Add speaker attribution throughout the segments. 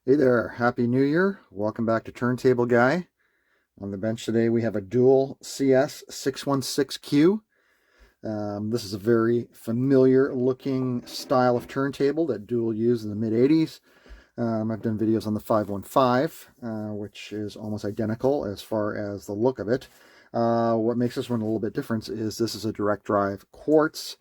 Speaker 1: Hey there, Happy New Year. Welcome back to Turntable Guy. On the bench today we have a dual CS-616Q. This is a very familiar looking style of turntable that Dual used in the mid-80s. I've done videos on the 515, which is almost identical as far as the look of it. What makes this one a little bit different is this is a direct drive quartz,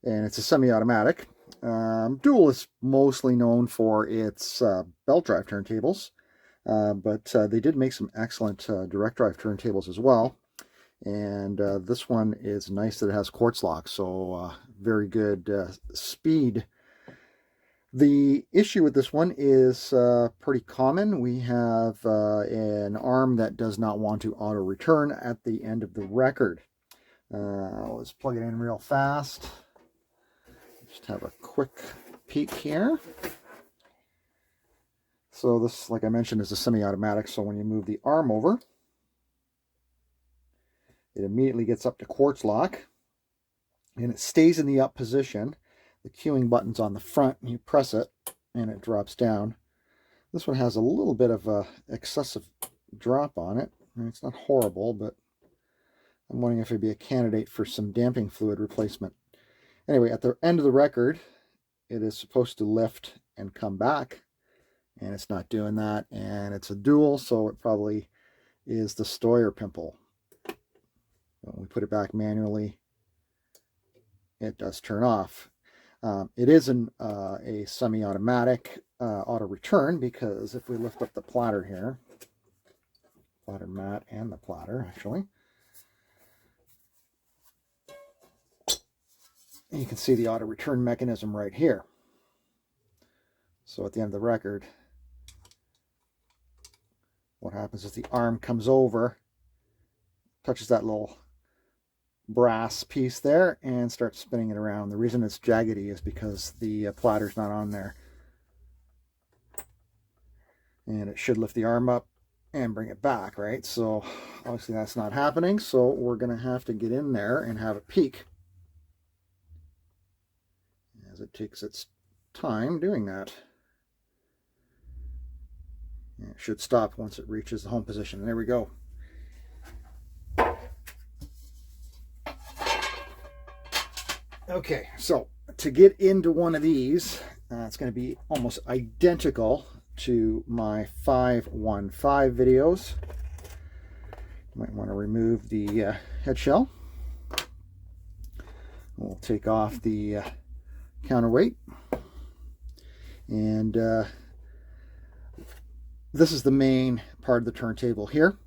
Speaker 1: and it's a semi-automatic. Dual is mostly known for its belt drive turntables, but they did make some excellent direct drive turntables as well. And this one is nice that it has quartz lock, so very good speed. The issue with this one is pretty common. We have an arm that does not want to auto return at the end of the record. Let's plug it in real fast. Just have a quick peek here. So this, like I mentioned, is a semi-automatic, so when you move the arm over, it immediately gets up to quartz lock, and it stays in the up position. The cueing button's on the front, and you press it, and it drops down. This one has a little bit of a excessive drop on it. It's not horrible, but I'm wondering if it'd be a candidate for some damping fluid replacement. Anyway, at the end of the record, it is supposed to lift and come back, and it's not doing that, and it's a dual, so it probably is the Steuerpimpel. When we put it back manually, it does turn off. It is a semi-automatic auto return, because if we lift up the platter here, platter mat and the platter actually, you can see the auto return mechanism right here. So at the end of the record, what happens is the arm comes over, touches that little brass piece there, and starts spinning it around. The reason it's jaggedy is because the platter's not on there. And it should lift the arm up and bring it back, right? So obviously that's not happening, so we're going to have to get in there and have a peek, as it takes its time doing that. And it should stop once it reaches the home position. And there we go. Okay, so to get into one of these, it's going to be almost identical to my 515 videos. You might want to remove the head shell. We'll take off the counterweight, and this is the main part of the turntable here,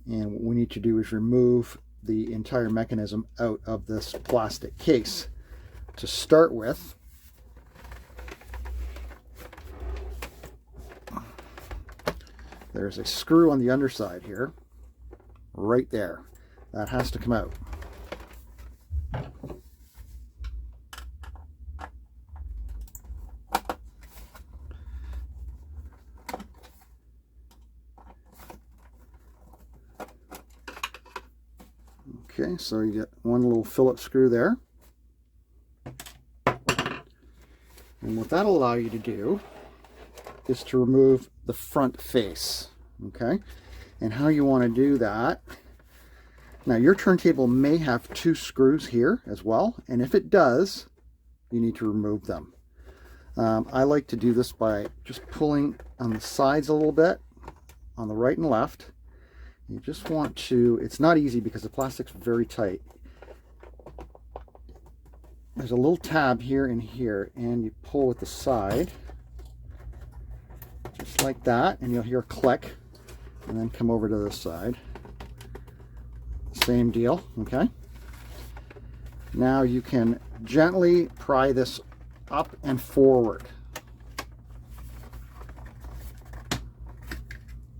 Speaker 1: and what we need to do is remove the entire mechanism out of this plastic case. To start with, there's a screw on the underside here, right there. That has to come out. Okay, so you get one little Phillips screw there. And what that'll allow you to do is to remove the front face. Okay, and how you want to do that. Now your turntable may have two screws here as well, and if it does, you need to remove them. I like to do this by just pulling on the sides a little bit, on the right and left. You just want to, it's not easy because the plastic's very tight. There's a little tab here and here, and you pull with the side, just like that, and you'll hear a click, and then come over to this side. Same deal, okay? Now you can gently pry this up and forward.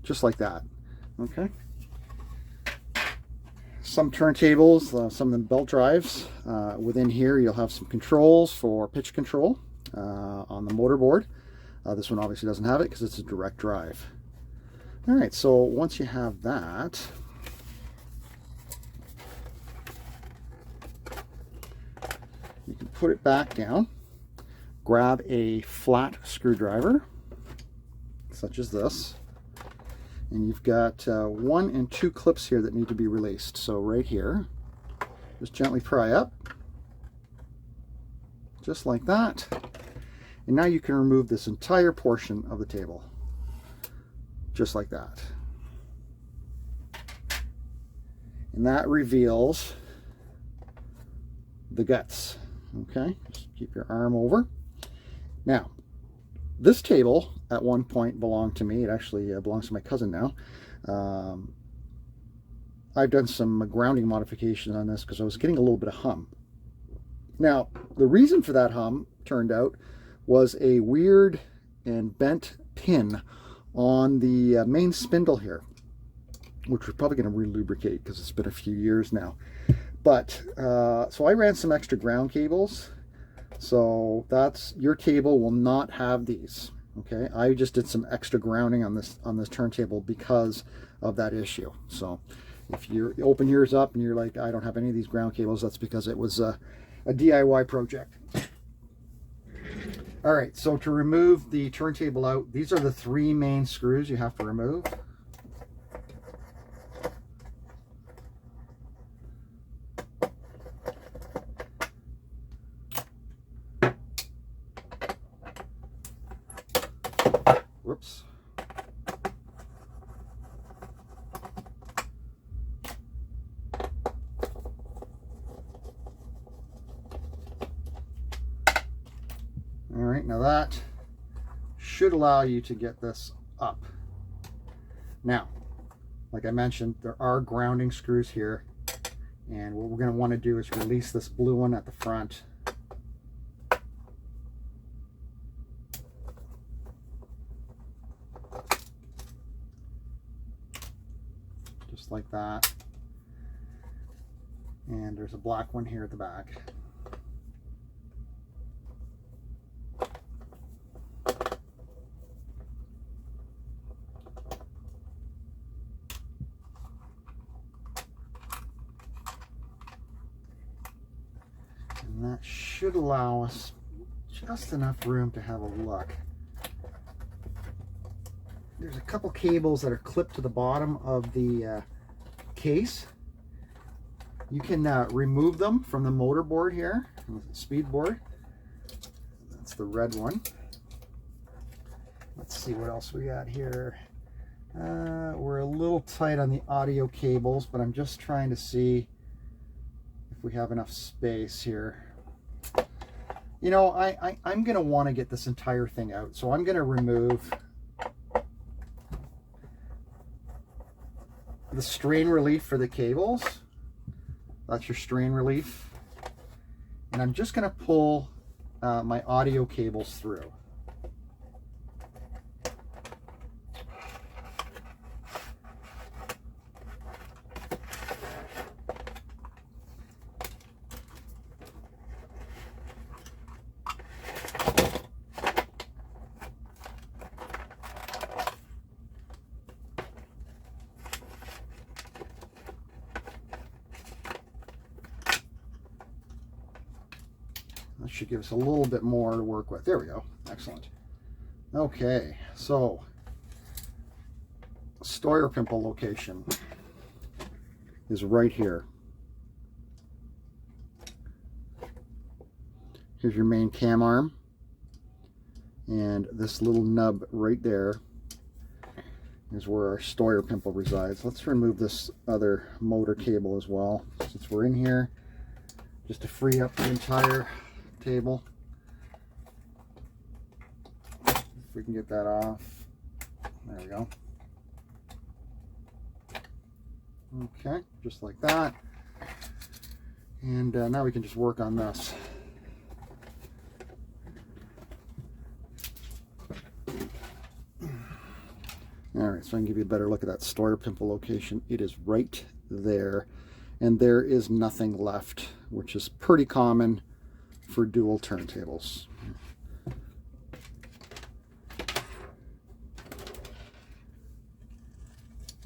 Speaker 1: Just like that, okay? Some turntables, some of them belt drives, within here you'll have some controls for pitch control on the motor board. This one obviously doesn't have it because it's a direct drive. All right, so once you have that, you can put it back down, grab a flat screwdriver, such as this. And you've got 1 and 2 clips here that need to be released. So right here, just gently pry up, just like that. And now you can remove this entire portion of the table, just like that. And that reveals the guts. Okay, just keep your arm over. Now, this table at one point belonged to me. It actually belongs to my cousin now. I've done some grounding modifications on this because I was getting a little bit of hum. Now, the reason for that hum, turned out, was a weird and bent pin on the main spindle here, which we're probably going to re-lubricate because it's been a few years now. But, so I ran some extra ground cables. So your table will not have these. Okay, I just did some extra grounding on this turntable because of that issue. So if you open yours up and you're like, I don't have any of these ground cables, that's because it was a DIY project. All right, so to remove the turntable out, these are the 3 main screws you have to remove. Whoops. All right, now that should allow you to get this up. Now, like I mentioned, there are grounding screws here, and what we're going to want to do is release this blue one at the front. Just like that. And there's a black one here at the back. And that should allow us just enough room to have a look. There's a couple cables that are clipped to the bottom of the case. You can remove them from the motor board here, the speed board. That's the red one. Let's see what else we got here. We're a little tight on the audio cables, but I'm just trying to see if we have enough space here. You know, I'm going to want to get this entire thing out, so I'm going to remove the strain relief for the cables. That's your strain relief. And I'm just going to pull my audio cables through. That should give us a little bit more to work with. There we go. Excellent. Okay, so Steuerpimpel location is right here. Here's your main cam arm, and this little nub right there is where our Steuerpimpel resides. Let's remove this other motor cable as well, since we're in here, just to free up the entire table. If we can get that off. There we go. Okay, just like that. And now we can just work on this. All right, so I can give you a better look at that Steuerpimpel location. It is right there, and there is nothing left, which is pretty common for dual turntables.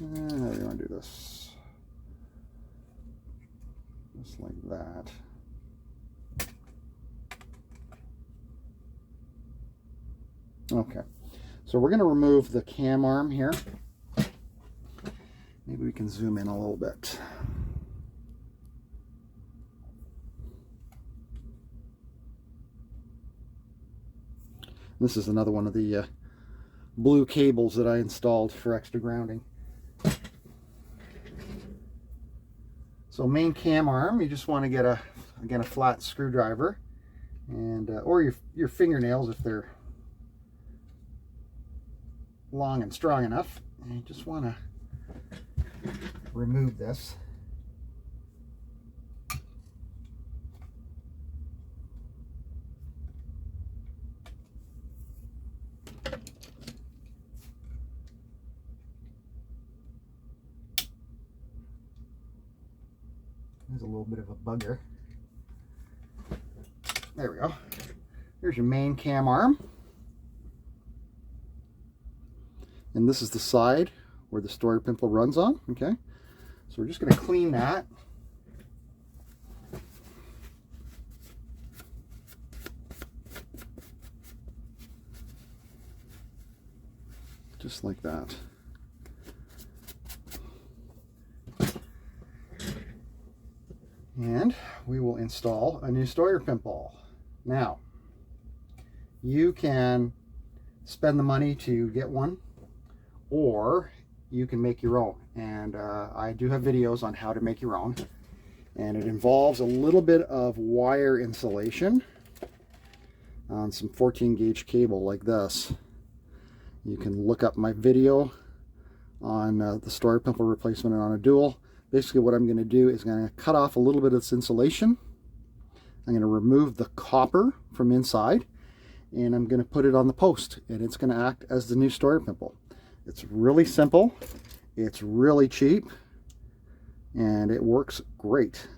Speaker 1: How do you want to do this? Just like that. Okay, So we're going to remove the cam arm here. Maybe we can zoom in a little bit. This is another one of the blue cables that I installed for extra grounding. So main cam arm, you just want to get a flat screwdriver, and or your fingernails if they're long and strong enough. And you just want to remove this. There's a little bit of a bugger. There we go. Here's your main cam arm. And this is the side where the steuerpimple runs on, okay? So we're just going to clean that. Just like that. And we will install a new steuerpimple. Now, you can spend the money to get one, or you can make your own. And I do have videos on how to make your own. And it involves a little bit of wire insulation on some 14 gauge cable like this. You can look up my video on the steuerpimple replacement on a dual. Basically what I'm going to do is going to cut off a little bit of this insulation. I'm going to remove the copper from inside, and I'm going to put it on the post, and it's going to act as the new steuerpimple. It's really simple, it's really cheap, and it works great.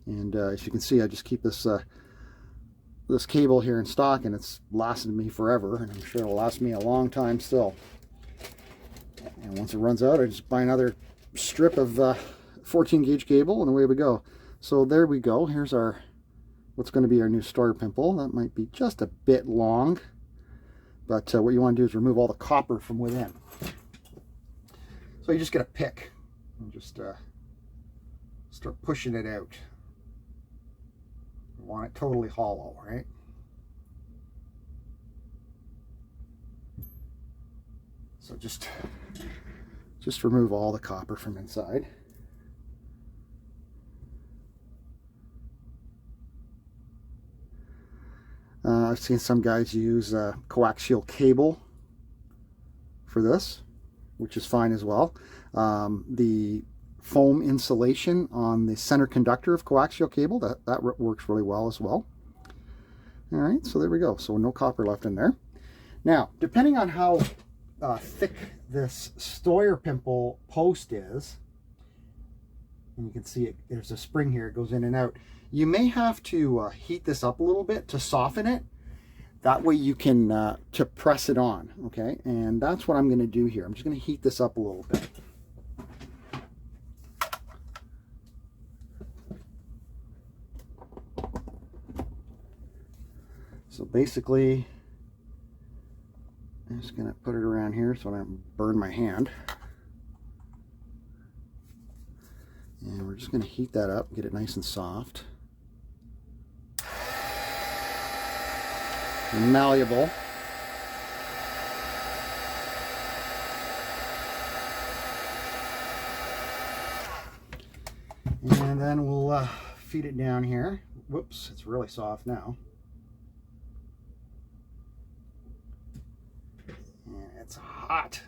Speaker 1: And as you can see, I just keep this this cable here in stock, and it's lasted me forever, and I'm sure it'll last me a long time still. And once it runs out, I just buy another strip of 14 gauge cable, and away we go. So there we go. Here's our what's going to be our new steuerpimple. That might be just a bit long, but what you want to do is remove all the copper from within. So you just get a pick and just start pushing it out. You want it totally hollow, right? So just remove all the copper from inside. I've seen some guys use coaxial cable for this, which is fine as well. The foam insulation on the center conductor of coaxial cable, that works really well as well. All right, so there we go. So no copper left in there. Now, depending on how thick this steuerpimple post is, and you can see it, there's a spring here, it goes in and out. You may have to heat this up a little bit to soften it. That way you can to press it on, okay? And that's what I'm going to do here. I'm just going to heat this up a little bit. So basically, I'm just going to put it around here so I don't burn my hand. And we're just going to heat that up, get it nice and soft. And malleable. And then we'll feed it down here. Whoops, it's really soft now. And it's hot.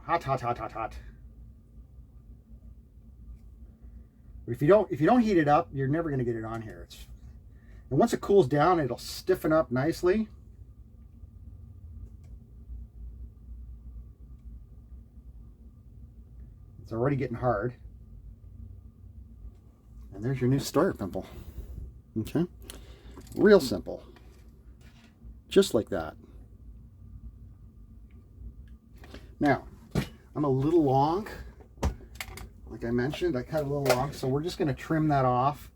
Speaker 1: Hot, hot, hot, hot, hot. But if you don't heat it up, you're never going to get it on here. And once it cools down, it'll stiffen up nicely. It's already getting hard. And there's your new steuerpimple. Okay? Real simple. Just like that. Now, I'm a little long. Like I mentioned, I cut a little long, so we're just going to trim that off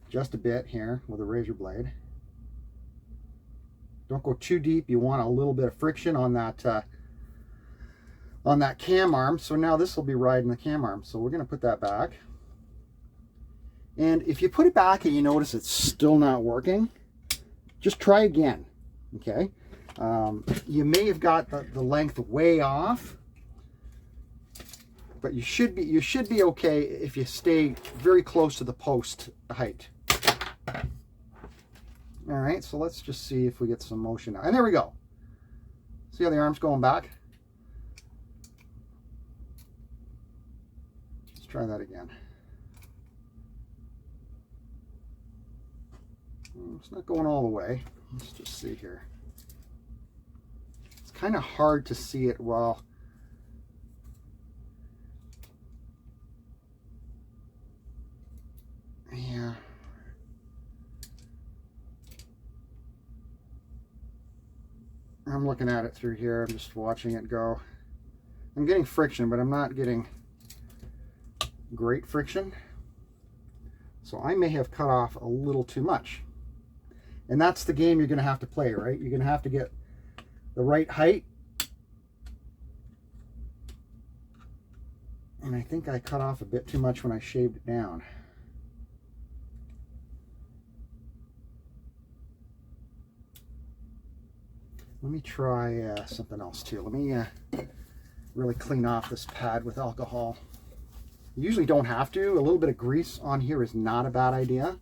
Speaker 1: just a bit here with a razor blade. Don't go too deep. You want a little bit of friction on that cam arm. So now this will be riding the cam arm. So we're going to put that back. And if you put it back and you notice it's still not working, just try again. Okay. You may have got the length way off, but you should be okay if you stay very close to the post height. All right, so let's just see if we get some motion now. And there we go. See how the arm's going back? Let's try that again. It's not going all the way. Let's just see here. It's kind of hard to see it well. Yeah. I'm looking at it through here. I'm just watching it go. I'm getting friction, but I'm not getting great friction. So I may have cut off a little too much. And that's the game you're going to have to play, right? You're going to have to get the right height. And I think I cut off a bit too much when I shaved it down. Let me try something else too. Let me really clean off this pad with alcohol. You usually don't have to. A little bit of grease on here is not a bad idea.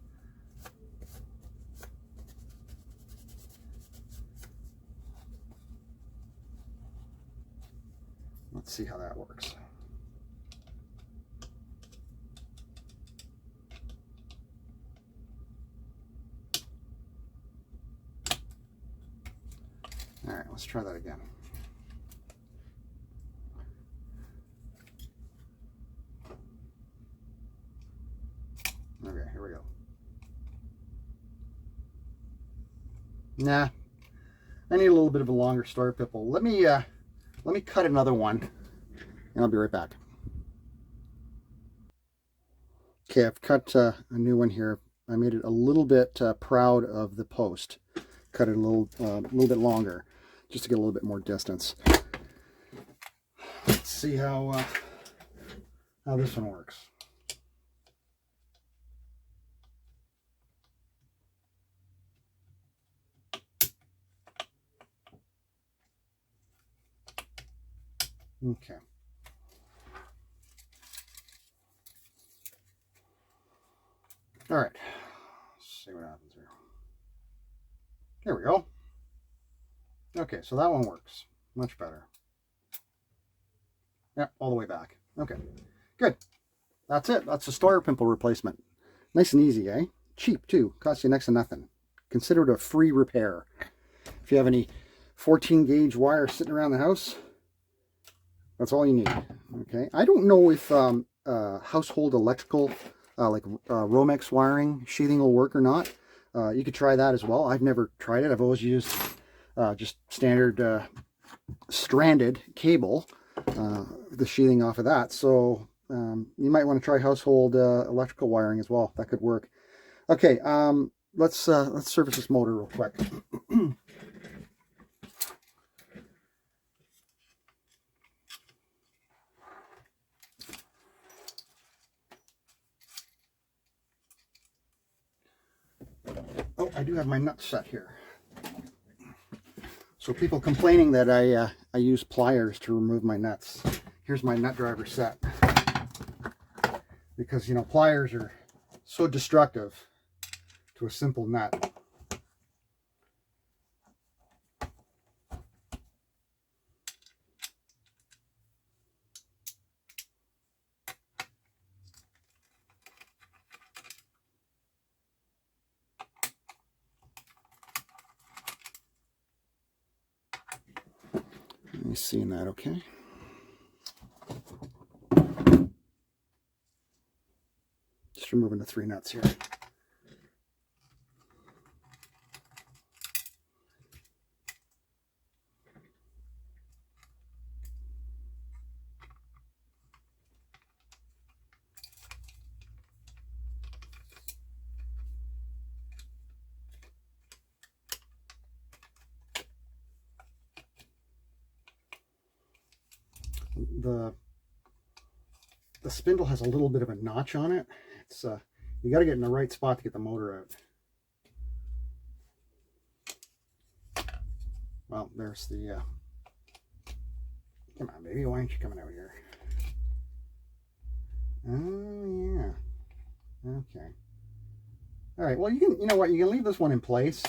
Speaker 1: Let's see how that works. All right, let's try that again. Okay, here we go. Nah, I need a little bit of a longer Steuerpimpel. Let me cut another one, and I'll be right back. Okay, I've cut a new one here. I made it a little bit proud of the post. Cut it a little bit longer, just to get a little bit more distance. Let's see how this one works. Okay. All right. Let's see what happens here. There we go. Okay, so that one works. Much better. Yep, all the way back. Okay, good. That's it. That's a Steuerpimpel replacement. Nice and easy, eh? Cheap, too. Costs you next to nothing. Consider it a free repair. If you have any 14 gauge wire sitting around the house, that's all you need. Okay. I don't know if household electrical, like Romex wiring sheathing will work or not. You could try that as well. I've never tried it. I've always used just standard stranded cable, the sheathing off of that. So you might want to try household electrical wiring as well. That could work. Okay, let's service this motor real quick. Oh, I do have my nut set here. So people complaining that I use pliers to remove my nuts. Here's my nut driver set. Because, you know, pliers are so destructive to a simple nut. You seeing that okay? Just removing the 3 nuts here. the spindle has a little bit of a notch on it. It's you got to get in the right spot to get the motor out. Well, there's the come on, baby, why aren't you coming out here? Oh yeah. Okay. All right. Well, you know what? You can leave this one in place.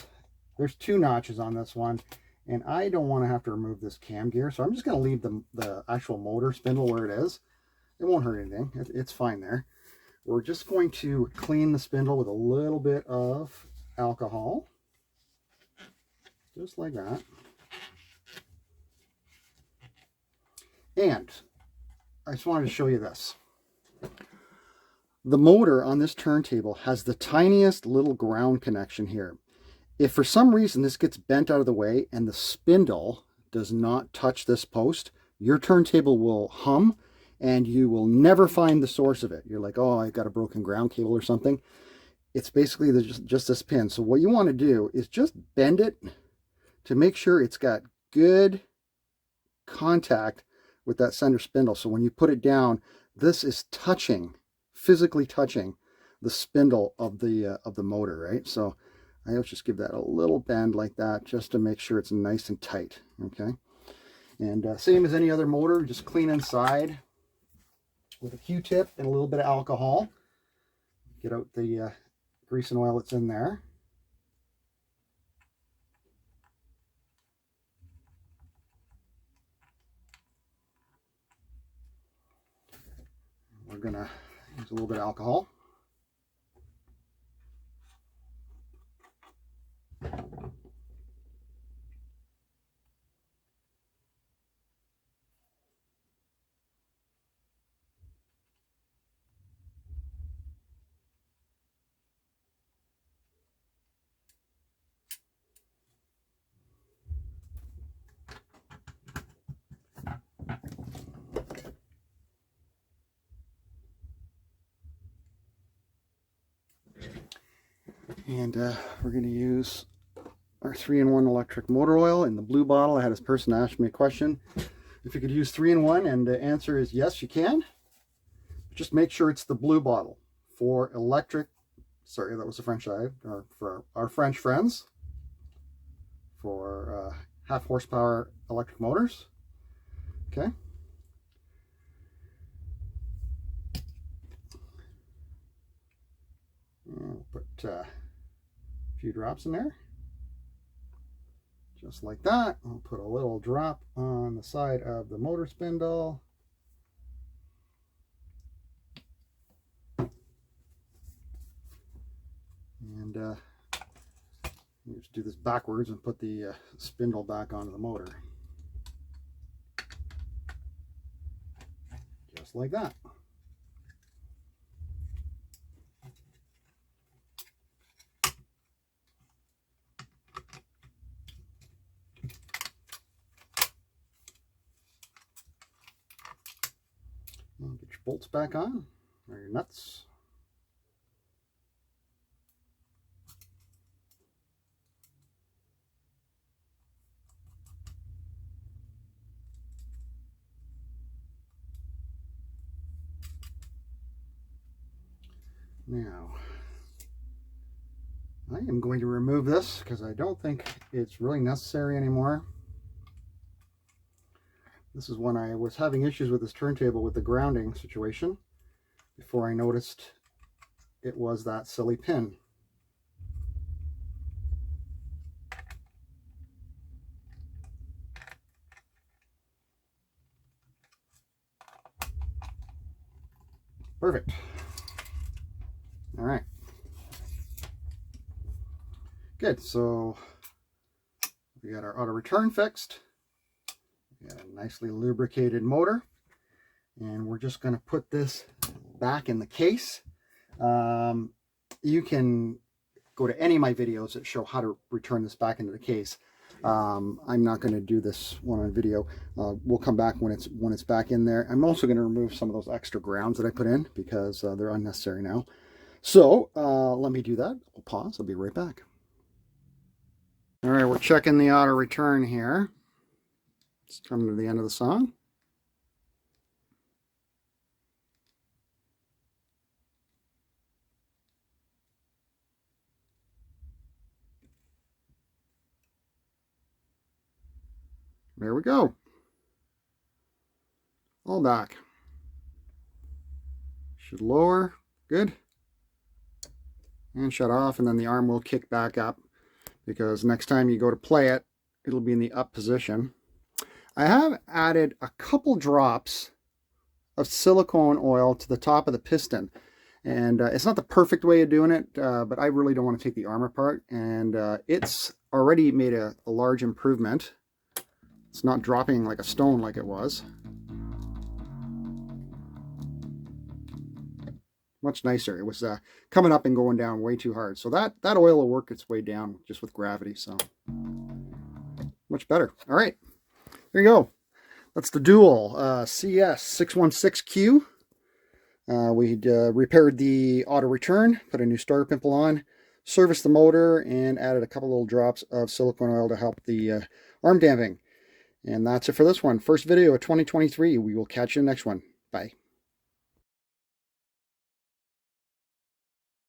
Speaker 1: There's 2 notches on this one, and I don't want to have to remove this cam gear, so I'm just going to leave the actual motor spindle where it is. It won't hurt anything. It's fine there. We're just going to clean the spindle with a little bit of alcohol, just like that. And I just wanted to show you this. The motor on this turntable has the tiniest little ground connection here. If for some reason this gets bent out of the way and the spindle does not touch this post, your turntable will hum and you will never find the source of it. You're like, oh, I got a broken ground cable or something. It's basically just this pin. So what you want to do is just bend it to make sure it's got good contact with that center spindle. So when you put it down, this is touching, physically touching the spindle of the motor, right? So I always just give that a little bend like that just to make sure it's nice and tight, okay? And same as any other motor, just clean inside with a Q-tip and a little bit of alcohol. Get out the grease and oil that's in there. We're gonna use a little bit of alcohol. And we're going to use our 3-in-1 electric motor oil in the blue bottle. I had this person ask me a question if you could use 3-in-1, and the answer is yes, you can. Just make sure it's the blue bottle for electric. Sorry, that was the French side, or for our French friends, for 1/2 horsepower electric motors. Okay. And we'll put a few drops in there, just like that. I'll put a little drop on the side of the motor spindle. And just do this backwards and put the spindle back onto the motor. Just like that. And get your bolts back on, or your nuts. Now, I am going to remove this because I don't think it's really necessary anymore. This is when I was having issues with this turntable with the grounding situation before I noticed it was that silly pin. Perfect. All right. Good. So we got our auto return fixed. We got a nicely lubricated motor, and we're just going to put this back in the case. You can go to any of my videos that show how to return this back into the case. I'm not going to do this one on video. We'll come back when it's back in there. I'm also going to remove some of those extra grounds that I put in because they're unnecessary now. So let me do that. I'll pause. I'll be right back. All right, we're checking the auto return here. It's coming to the end of the song. There we go. All back. Should lower. Good. And shut off, and then the arm will kick back up, because next time you go to play it, it'll be in the up position. I have added a couple drops of silicone oil to the top of the piston. And it's not the perfect way of doing it, but I really don't want to take the arm apart. And it's already made a large improvement. It's not dropping like a stone like it was. Much nicer. It was coming up and going down way too hard. So that oil will work its way down just with gravity. So much better. All right, there you go. That's the dual CS-616Q. We repaired the auto return, put a new steuerpimpel on, serviced the motor, and added a couple little drops of silicone oil to help the arm damping. And that's it for this one. First video of 2023. We will catch you in the next one. Bye.